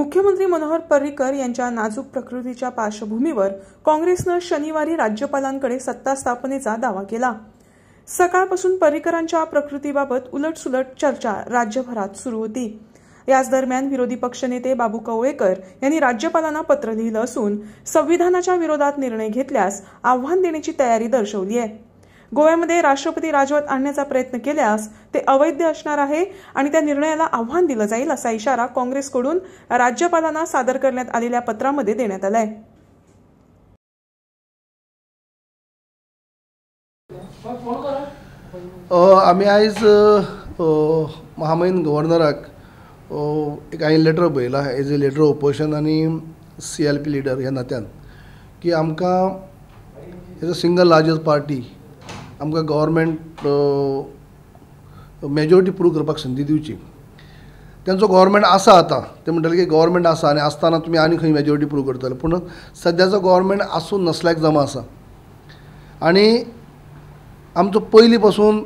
मुख्यमंत्री मनोहर पर्रीकर यांच्या नाजूक प्रकृतीच्या पार्श्वभूमीवर काँग्रेसनं शनिवारी राज्यपालांकडे सत्ता स्थापनेचा दावा केला। सकाळपासून पर्रीकरांच्या प्रकृतीबाबत उलटसुलट चर्चा राज्यभरात सुरू होती। याच दरम्यान विरोधी पक्षनेते बाबू कवळेकर यांनी राज्यपालांना पत्र लिहिलं असून संविधानाच्या विरोधात निर्णय घेतल्यास आव्हान देण्याची तयारी दर्शवली आहे। गोव्यामध्ये राष्ट्रपती राजवट आणण्याचा प्रयत्न केल्यास ते अवैध असणार आहे आणि त्या निर्णयाला आव्हान दिलं जाईल असा इशारा काँग्रेसकडून राज्यपालांना सादर करण्यात आलेल्या पत्रामध्ये देण्यात आलाय। आम्ही आज महामहिम गव्हर्नराक एक हांवें लेटर बरयला एज ए लेटर ऑपोजिशन आनी CLP लिडर ह्या नात्यान की आमकां as a single largest party आमकां गव्हर्मेंट मेजॉरिटी प्रूव करपाक संदी दिवची। तेंचो गव्हर्मेंट आसा आतां ते म्हणटले की गव्हर्मेंट आसा आनी आसतना तुमी आनी खंय मेजॉरिटी प्रूव करतले, पूण सद्याचो गव्हर्मेंट आसून नसल्याक जमा आसा। आनी आमचो पयलीं पासून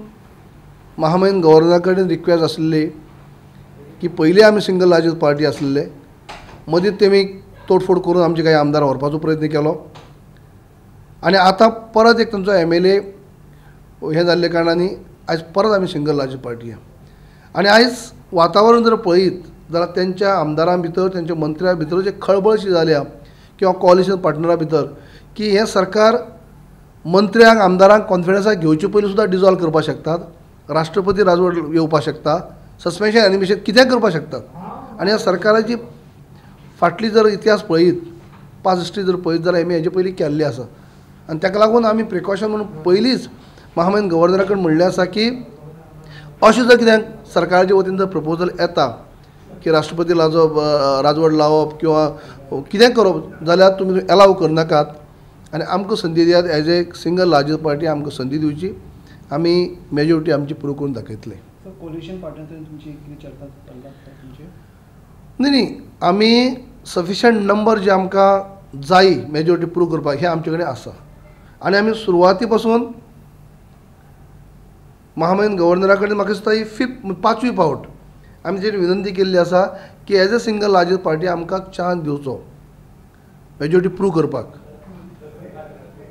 महामहिम गव्हर्नरा कडेन रिक्वेस्ट आसली की पयलीं आमी सिंगल लार्जस्ट पार्टी आसलेले, मदींच तेमी तोडफोड करून आमचे काही आमदार व्हरपाचो प्रयत्न केलो आनी आतां परत एक तांचो MLA हे जाल्ले कारणांनी आयज परत आमी सिंगल लार्जस्ट पार्टी आहा। आनी आयज वातावरण जर पळयत जाल्यार तेंच्या आमदारां भितर तेंच्या मंत्र्यां भितर जे खळबळशी जाल्या किंवा कॉलिशन पार्टनरां भितर की हे सरकार मंत्र्यांक आमदारांक कॉन्फिडन्साक घेवचे पयलीं सुद्दां डिजॉल्व करपाक शकतात, राष्ट्रपती राजवट येवपाक शकता, सस्पेन्शन एनिमेशन कितें करपाक शकतात। आनी ह्या सरकाराची फाटली जर इतिहास पळयत, पास्ट हिस्ट्री जर पळयत जाल्यार आमी हेजे पयलीं केल्ली आसा आनी ताका लागून आमी प्रिकॉशन म्हणून पयलींच महामहिम गव्हर्नरा कडेन म्हणलें आसा की अशें जर कितें सरकाराच्या वतीन जर प्रपोजल येता की राष्ट्रपती राजवट लावप किंवा कितें करप जाल्यार तुमी एलाव करनाकात आनी आमकां संदी दियात। As a single largest party आमकां संदी दिवची, आमी मेजॉरिटी आमची प्रूव करून दाखयतले। न्ही आमी सफिशंट नंबर जे आमकां जाय मेजॉरिटी प्रूव करपाक हे आमचे कडेन आसा आनी आमी सुरवाती पासून महामहिम गव्हर्नरा कडेन म्हाका दिसता ही पांचवी फावट आमी तेणी विनंती केल्ली आसा की as a single largest party आमकां चान्स दिवचो मेजॉरिटी प्रूव करपाक।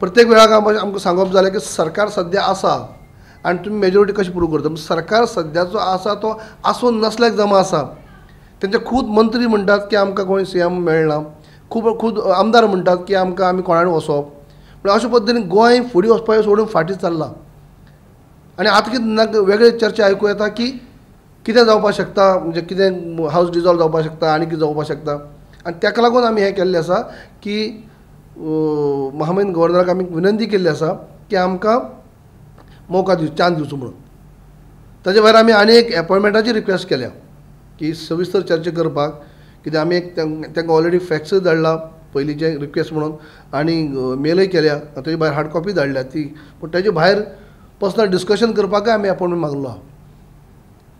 प्रत्येक वेळाक आमकां सांगप जालें की सरकार सद्या आसा आनी तुमी मेजॉरिटी कशी प्रूव करता। सरकार सद्याचो आसा तो आसून नसल्याक जमा आसा। तेंचे खूब मंत्री म्हणटात की आमकां कोणी CM मेळना, खूब आमदार म्हणटात की आमी कोणाकडेन वचप, पूण अशे पद्दतीन गोंय फुडें वचपाचें सोडून फाटीं चल्लां। आनी आतां कितें वेगळे चर्चा आयकूं येता की कितें जावपाक शकता, म्हणजे कितें हावस डिजॉल्व जावपाक शकता आनी कितें जावपाक शकता आनी ताका लागून आमी हें केल्लें आसा की महामहिम गव्हर्नराक आमी विनंती केल्ली आसा की आमकां मौका चान्स दिवचो म्हणून। ताचे भायर आमी आनी एक अपॉयंटमेंटाची रिक्वेस्ट केल्या की सविस्तर चर्चा करपाक, कित्याक आमी एक तांकां ऑलरेडी फॅक्स धाडला पयलींचे रिक्वेस्ट म्हणून आनी मेलय केल्या, ताचे भायर हार्ड कॉपी धाडल्या ती, पूण ताचे भायर पर्सनल डिस्कशन करपाकय आमी अपॉयंटमेंट मागलो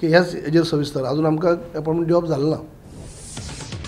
की ह्याच हेजेर सविस्तर अजून आमकां अपॉयंटमेंट दिवप जालें ना।